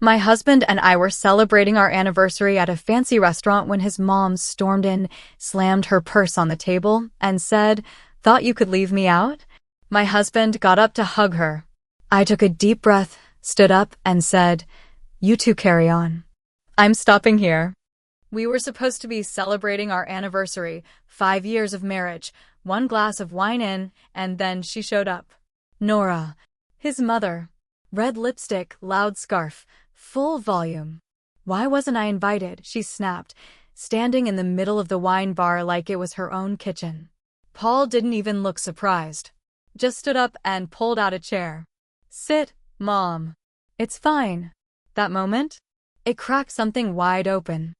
My husband and I were celebrating our anniversary at a fancy restaurant when his mom stormed in, slammed her purse on the table, and said, "Thought you could leave me out?" My husband got up to hug her. I took a deep breath, stood up, and said, "You two carry on. I'm stopping here." We were supposed to be celebrating our anniversary, 5 years of marriage, one glass of wine in, and then she showed up. Nora, his mother. Red lipstick, loud scarf, full volume. "Why wasn't I invited?" she snapped, standing in the middle of the wine bar like it was her own kitchen. Paul didn't even look surprised. Just stood up and pulled out a chair. "Sit, Mom. It's fine." That moment, it cracked something wide open.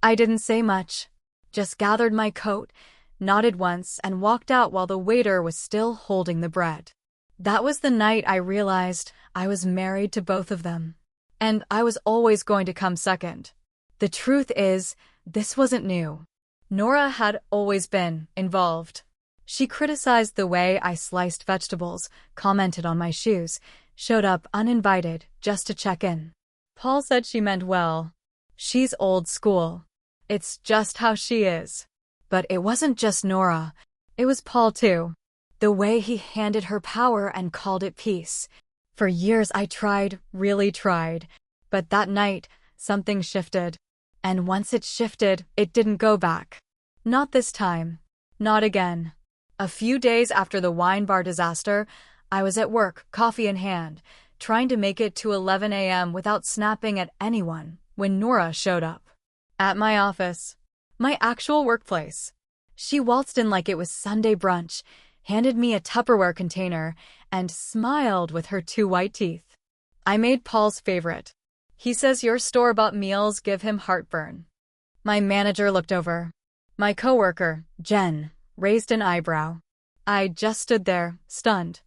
I didn't say much, just gathered my coat, nodded once, and walked out while the waiter was still holding the bread. That was the night I realized I was married to both of them, and I was always going to come second. The truth is, this wasn't new. Nora had always been involved. She criticized the way I sliced vegetables, commented on my shoes, showed up uninvited just to check in. Paul said she meant well. She's old school. It's just how she is. But it wasn't just Nora. It was Paul too. The way he handed her power and called it peace. For years I tried, really tried. But that night, something shifted. And once it shifted, it didn't go back. Not this time. Not again. A few days after the wine bar disaster, I was at work, coffee in hand, trying to make it to 11 a.m. without snapping at anyone, when Nora showed up. At my office. My actual workplace. She waltzed in like it was Sunday brunch, handed me a Tupperware container, and smiled with her two white teeth. "I made Paul's favorite. He says your store-bought meals give him heartburn." My manager looked over. My coworker, Jen, raised an eyebrow. I just stood there, stunned.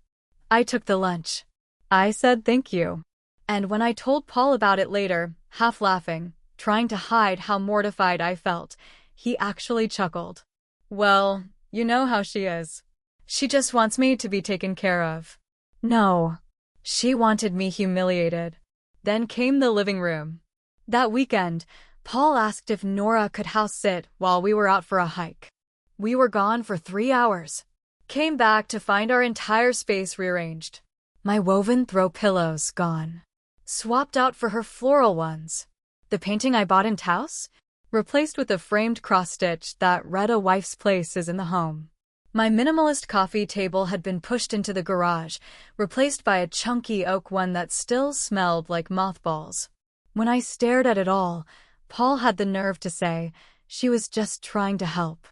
I took the lunch. I said thank you. And when I told Paul about it later, half laughing, trying to hide how mortified I felt, he actually chuckled. "Well, you know how she is. She just wants me to be taken care of." No. She wanted me humiliated. Then came the living room. That weekend, Paul asked if Nora could house sit while we were out for a hike. We were gone for 3 hours. Came back to find our entire space rearranged. My woven throw pillows gone. Swapped out for her floral ones. The painting I bought in Taos? Replaced with a framed cross-stitch that read "A wife's place is in the home." My minimalist coffee table had been pushed into the garage, replaced by a chunky oak one that still smelled like mothballs. When I stared at it all, Paul had the nerve to say, "She was just trying to help."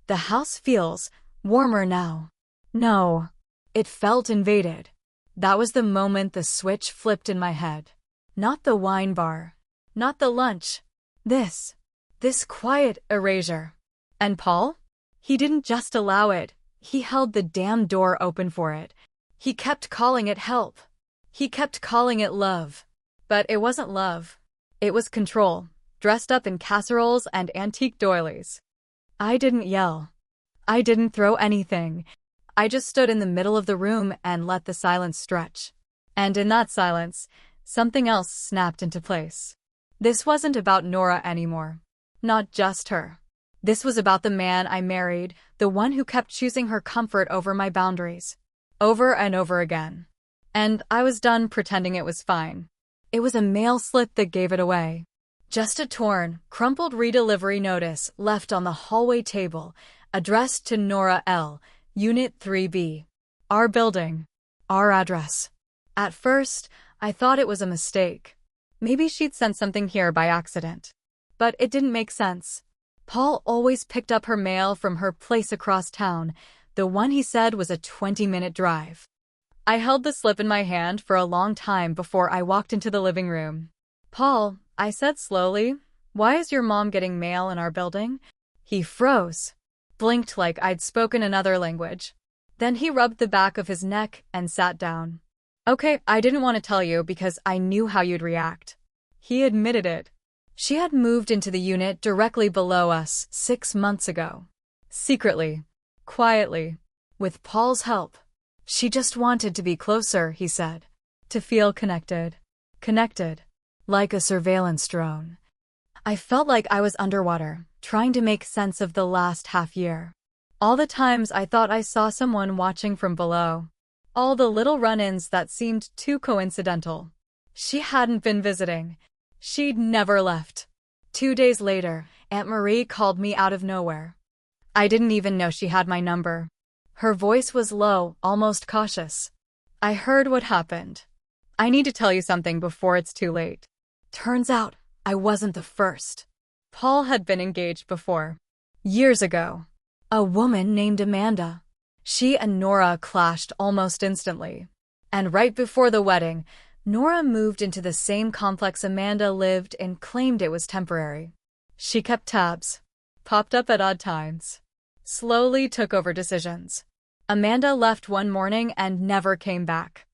The house feels warmer now. No, it felt invaded. That was the moment the switch flipped in my head. Not the wine bar. Not the lunch. This quiet erasure. And Paul? He didn't just allow it. He held the damn door open for it. He kept calling it help. He kept calling it love. But it wasn't love. It was control, dressed up in casseroles and antique doilies. I didn't yell. I didn't throw anything. I just stood in the middle of the room and let the silence stretch. And in that silence, something else snapped into place. This wasn't about Nora anymore. Not just her. This was about the man I married, the one who kept choosing her comfort over my boundaries. Over and over again. And I was done pretending it was fine. It was a mail slip that gave it away. Just a torn, crumpled redelivery notice left on the hallway table, addressed to Nora L., Unit 3B. Our building. Our address. At first, I thought it was a mistake. Maybe she'd sent something here by accident. But it didn't make sense. Paul always picked up her mail from her place across town, the one he said was a 20-minute drive. I held the slip in my hand for a long time before I walked into the living room. "Paul," I said slowly, "why is your mom getting mail in our building?" He froze, blinked like I'd spoken another language. Then he rubbed the back of his neck and sat down. "Okay, I didn't want to tell you because I knew how you'd react." He admitted it. She had moved into the unit directly below us 6 months ago. Secretly. Quietly. With Paul's help. She just wanted to be closer, he said. To feel connected. Connected. like a surveillance drone. I felt like I was underwater, trying to make sense of the last half year. All the times I thought I saw someone watching from below. All the little run-ins that seemed too coincidental. She hadn't been visiting. She'd never left. 2 days later, Aunt Marie called me out of nowhere. I didn't even know she had my number. Her voice was low, almost cautious. I heard what happened. I need to tell you something before it's too late. Turns out, I wasn't the first. Paul had been engaged before. Years ago. A woman named Amanda. She and Nora clashed almost instantly. And right before the wedding, Nora moved into the same complex Amanda lived and claimed it was temporary. She kept tabs, popped up at odd times, slowly took over decisions. Amanda left one morning and never came back.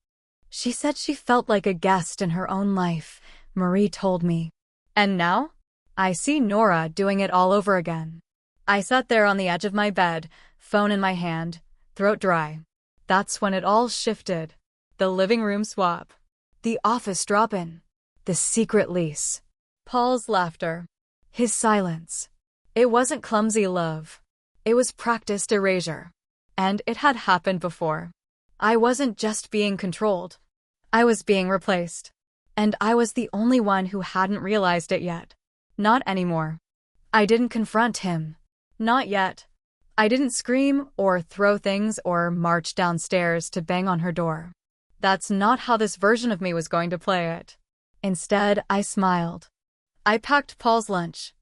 She said she felt like a guest in her own life, Marie told me. And now? I see Nora doing it all over again. I sat there on the edge of my bed, phone in my hand, throat dry. That's when it all shifted. The living room swap. The office drop-in. The secret lease. Paul's laughter. His silence. It wasn't clumsy love. It was practiced erasure. And it had happened before. I wasn't just being controlled. I was being replaced. And I was the only one who hadn't realized it yet. Not anymore. I didn't confront him. Not yet. I didn't scream or throw things or march downstairs to bang on her door. That's not how this version of me was going to play it. Instead, I smiled. I packed Paul's lunch.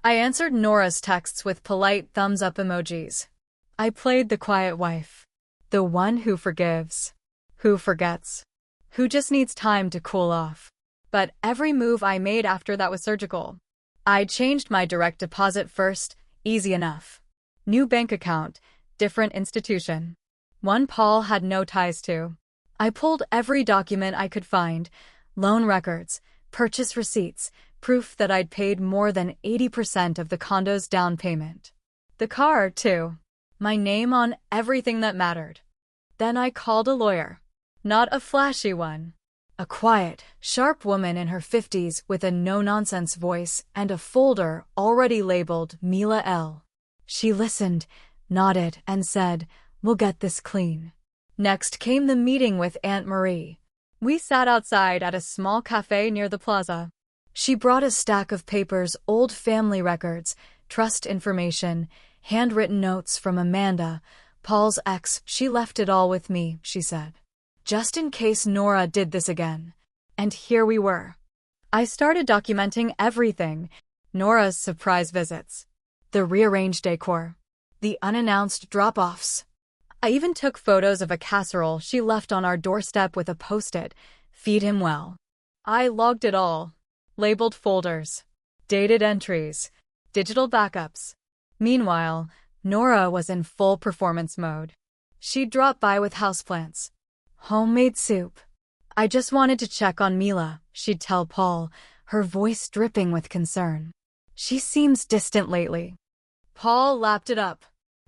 I answered Nora's texts with polite thumbs-up emojis. I played the quiet wife. The one who forgives. Who forgets. Who just needs time to cool off. But every move I made after that was surgical. I changed my direct deposit first, easy enough. New bank account, different institution. One Paul had no ties to. I pulled every document I could find, loan records, purchase receipts, proof that I'd paid more than 80% of the condo's down payment. The car, too. My name on everything that mattered. Then I called a lawyer. Not a flashy one. A quiet, sharp woman in her 50s with a no-nonsense voice and a folder already labeled Mila L. She listened, nodded, and said, "We'll get this clean." Next came the meeting with Aunt Marie. We sat outside at a small cafe near the plaza. She brought a stack of papers, old family records, trust information, handwritten notes from Amanda, Paul's ex. She left it all with me, she said. Just in case Nora did this again. And here we were. I started documenting everything. Nora's surprise visits. The rearranged decor. The unannounced drop-offs. I even took photos of a casserole she left on our doorstep with a post-it, "Feed him well." I logged it all. Labeled folders. Dated entries. Digital backups. Meanwhile, Nora was in full performance mode. She'd drop by with houseplants. Homemade soup. "I just wanted to check on Mila," she'd tell Paul, her voice dripping with concern. "She seems distant lately." Paul lapped it up.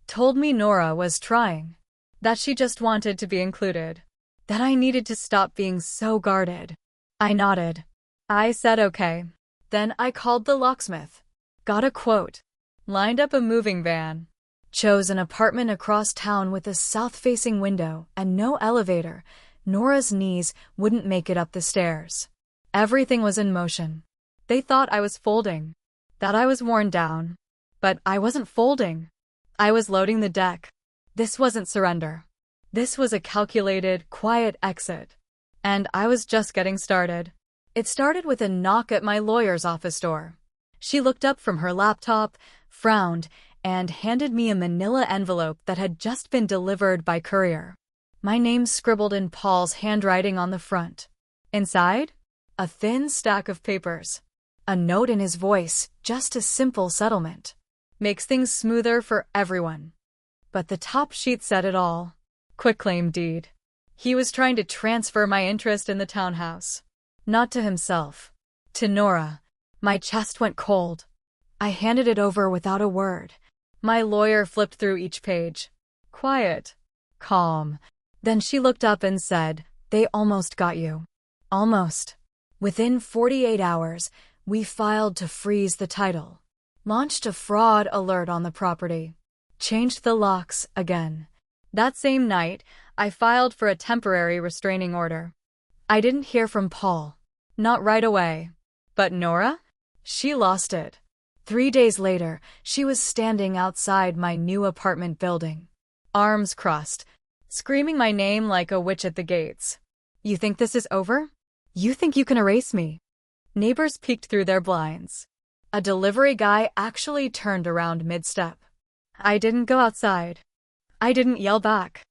Told me Nora was trying. That she just wanted to be included. That I needed to stop being so guarded. I nodded. I said okay. Then I called the locksmith. Got a quote. Lined up a moving van. Chose an apartment across town with a south-facing window and no elevator. Nora's knees wouldn't make it up the stairs. Everything was in motion. They thought I was folding. That I was worn down. But I wasn't folding. I was loading the deck. This wasn't surrender. This was a calculated, quiet exit. And I was just getting started. It started with a knock at my lawyer's office door. She looked up from her laptop, frowned, and handed me a manila envelope that had just been delivered by courier. My name scribbled in Paul's handwriting on the front. Inside, a thin stack of papers. A note in his voice, just a simple settlement. Makes things smoother for everyone. But the top sheet said it all. Quitclaim deed. He was trying to transfer my interest in the townhouse. Not to himself. To Nora. My chest went cold. I handed it over without a word. My lawyer flipped through each page. Quiet. Calm. Then she looked up and said, "They almost got you." Almost. Within 48 hours, we filed to freeze the title, launched a fraud alert on the property, changed the locks again. That same night, I filed for a temporary restraining order. I didn't hear from Paul. Not right away. But Nora? She lost it. 3 days later, she was standing outside my new apartment building, arms crossed, screaming my name like a witch at the gates. You think this is over? You think you can erase me? Neighbors peeked through their blinds. A delivery guy actually turned around mid-step. I didn't go outside. I didn't yell back.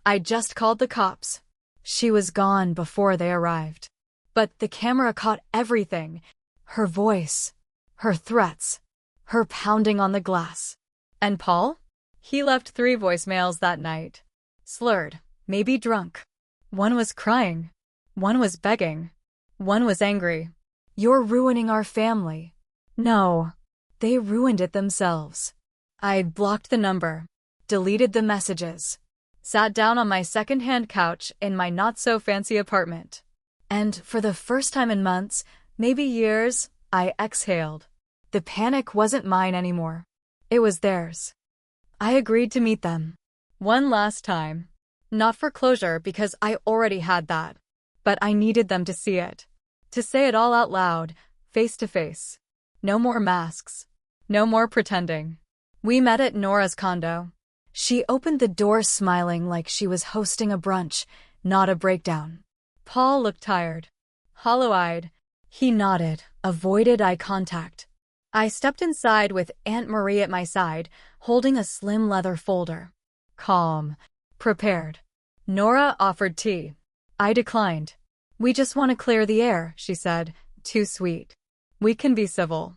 I just called the cops. She was gone before they arrived. But the camera caught everything. Her voice, her threats, her pounding on the glass. And Paul? He left 3 voicemails that night. Slurred, maybe drunk. One was crying. One was begging. One was angry. You're ruining our family. No, they ruined it themselves. I blocked the number, deleted the messages, sat down on my second-hand couch in my not-so-fancy apartment. And for the first time in months, maybe years, I exhaled. The panic wasn't mine anymore. It was theirs. I agreed to meet them. One last time. Not for closure because I already had that. But I needed them to see it. To say it all out loud, face to face. No more masks. No more pretending. We met at Nora's condo. She opened the door smiling like she was hosting a brunch, not a breakdown. Paul looked tired. Hollow-eyed. He nodded, avoided eye contact. I stepped inside with Aunt Marie at my side, holding a slim leather folder. Calm. Prepared. Nora offered tea. I declined. We just want to clear the air, she said. Too sweet. We can be civil.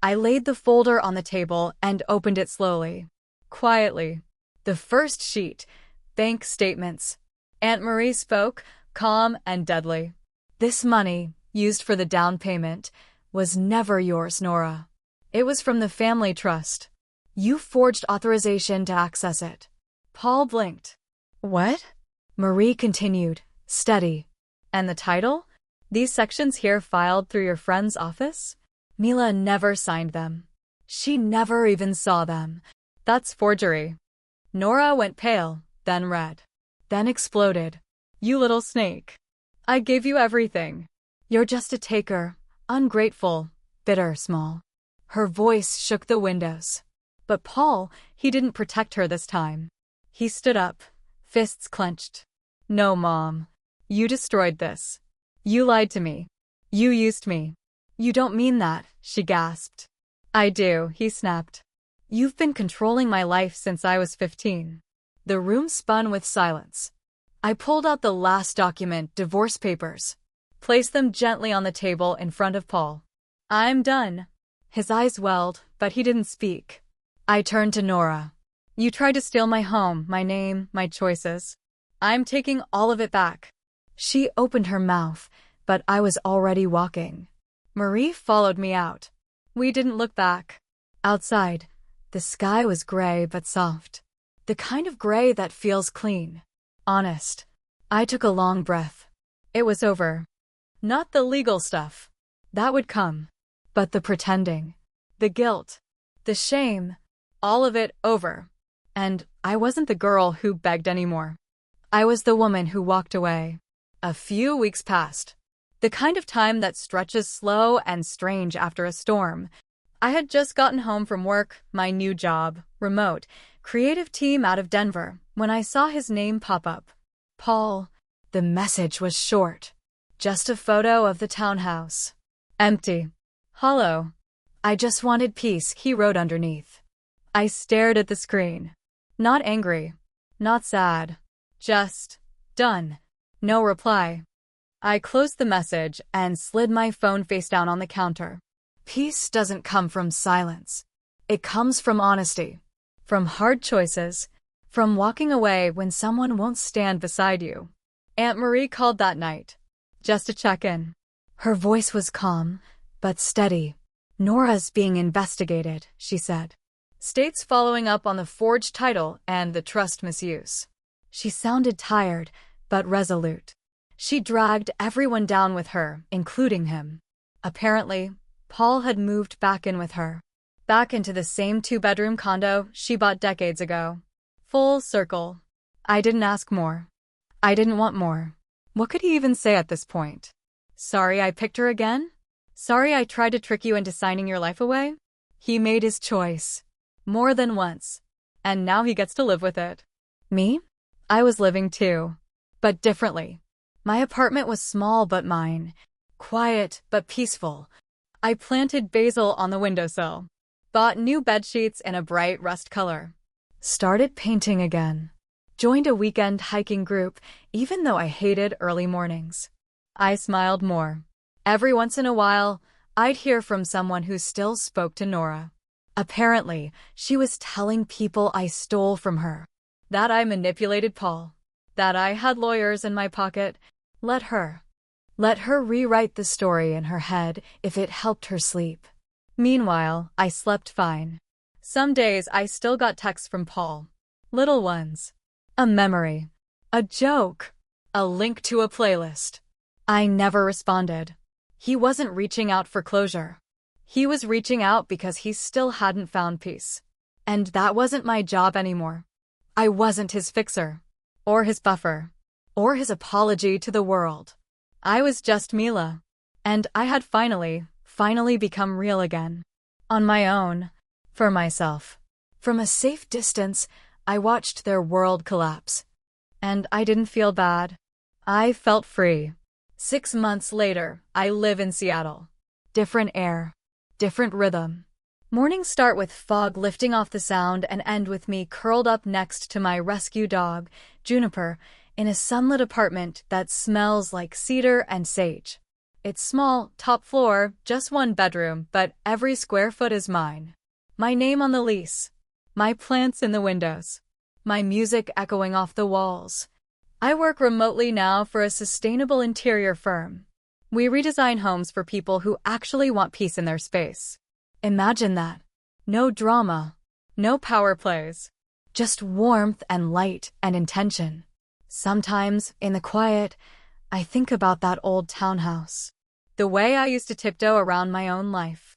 I laid the folder on the table and opened it slowly. Quietly. The first sheet. Bank statements. Aunt Marie spoke, calm and deadly. This money, used for the down payment, was never yours, Nora. It was from the family trust. You forged authorization to access it. Paul blinked. What? Marie continued, steady. And the title? These sections here filed through your friend's office? Mila never signed them. She never even saw them. That's forgery. Nora went pale, then red. Then exploded. You little snake. I gave you everything. You're just a taker, ungrateful, bitter, small. Her voice shook the windows. But Paul, he didn't protect her this time. He stood up, fists clenched. No, Mom. You destroyed this. You lied to me. You used me. You don't mean that, she gasped. I do, he snapped. You've been controlling my life since I was 15. The room spun with silence. I pulled out the last document, divorce papers. Placed them gently on the table in front of Paul. I'm done. His eyes welled, but he didn't speak. I turned to Nora. You tried to steal my home, my name, my choices. I'm taking all of it back. She opened her mouth, but I was already walking. Marie followed me out. We didn't look back. Outside, the sky was gray but soft. The kind of gray that feels clean. Honest. I took a long breath. It was over. Not the legal stuff. That would come. But the pretending. The guilt. The shame. All of it over. And I wasn't the girl who begged anymore. I was the woman who walked away. A few weeks passed. The kind of time that stretches slow and strange after a storm. I had just gotten home from work, my new job, remote, creative team out of Denver, when I saw his name pop up. Paul. The message was short. Just a photo of the townhouse. Empty. Hollow. I just wanted peace, he wrote underneath. I stared at the screen. Not angry. Not sad. Just done. No reply. I closed the message and slid my phone face down on the counter. Peace doesn't come from silence. It comes from honesty. From hard choices. From walking away when someone won't stand beside you. Aunt Marie called that night. Just to check in. Her voice was calm, but steady. Nora's being investigated, she said. State's following up on the forged title and the trust misuse. She sounded tired, but resolute. She dragged everyone down with her, including him. Apparently, Paul had moved back in with her. Back into the same two-bedroom condo she bought decades ago. Full circle. I didn't ask more. I didn't want more. What could he even say at this point? Sorry I picked her again? Sorry I tried to trick you into signing your life away? He made his choice. More than once. And now he gets to live with it. Me? I was living too. But differently. My apartment was small but mine. Quiet but peaceful. I planted basil on the windowsill. Bought new bedsheets in a bright rust color. Started painting again. Joined a weekend hiking group, even though I hated early mornings. I smiled more. Every once in a while, I'd hear from someone who still spoke to Nora. Apparently, she was telling people I stole from her. That I manipulated Paul. That I had lawyers in my pocket. Let her rewrite the story in her head if it helped her sleep. Meanwhile, I slept fine. Some days I still got texts from Paul. Little ones. A memory. A joke. A link to a playlist. I never responded. He wasn't reaching out for closure. He was reaching out because he still hadn't found peace. And that wasn't my job anymore. I wasn't his fixer. Or his buffer. Or his apology to the world. I was just Mila. And I had finally become real again. On my own. For myself. From a safe distance, I watched their world collapse. And I didn't feel bad. I felt free. 6 months later, I live in Seattle. Different air. Different rhythm. Mornings start with fog lifting off the sound and end with me curled up next to my rescue dog, Juniper, in a sunlit apartment that smells like cedar and sage. It's small, top floor, just 1 bedroom, but every square foot is mine. My name on the lease. My plants in the windows. My music echoing off the walls. I work remotely now for a sustainable interior firm. We redesign homes for people who actually want peace in their space. Imagine that. No drama. No power plays. Just warmth and light and intention. Sometimes, in the quiet, I think about that old townhouse. The way I used to tiptoe around my own life.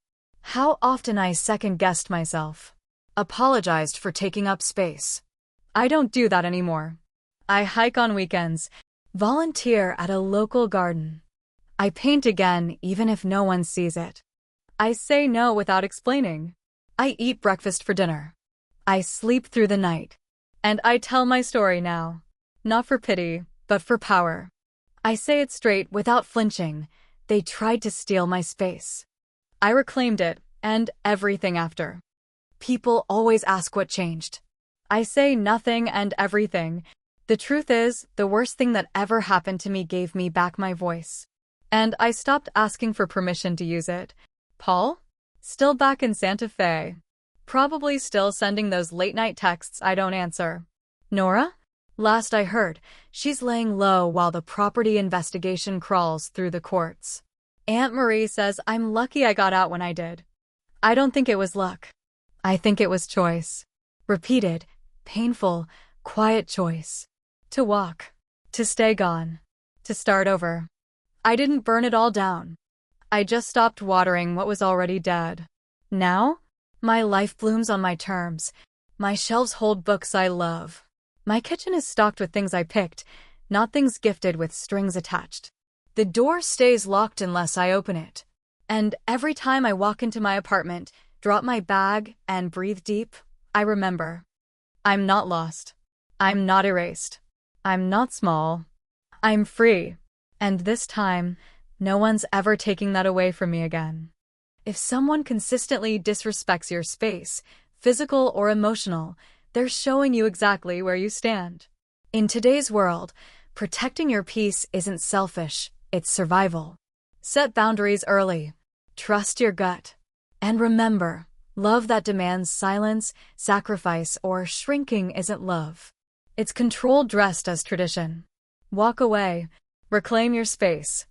How often I second-guessed myself. Apologized for taking up space. I don't do that anymore. I hike on weekends. Volunteer at a local garden. I paint again even if no one sees it. I say no without explaining. I eat breakfast for dinner. I sleep through the night. And I tell my story now. Not for pity, but for power. I say it straight without flinching. They tried to steal my space. I reclaimed it, and everything after. People always ask what changed. I say nothing and everything. The truth is, the worst thing that ever happened to me gave me back my voice. And I stopped asking for permission to use it. Paul? Still back in Santa Fe. Probably still sending those late-night texts I don't answer. Nora? Last I heard, she's laying low while the property investigation crawls through the courts. Aunt Marie says I'm lucky I got out when I did. I don't think it was luck. I think it was choice. Repeated, painful, quiet choice. To walk. To stay gone. To start over. I didn't burn it all down. I just stopped watering what was already dead. Now, my life blooms on my terms. My shelves hold books I love. My kitchen is stocked with things I picked, not things gifted with strings attached. The door stays locked unless I open it. And every time I walk into my apartment, drop my bag, and breathe deep, I remember. I'm not lost. I'm not erased. I'm not small. I'm free. And this time, no one's ever taking that away from me again. If someone consistently disrespects your space, physical or emotional, they're showing you exactly where you stand. In today's world, protecting your peace isn't selfish, it's survival. Set boundaries early. Trust your gut. And remember, love that demands silence, sacrifice, or shrinking isn't love. It's control dressed as tradition. Walk away. Reclaim your space.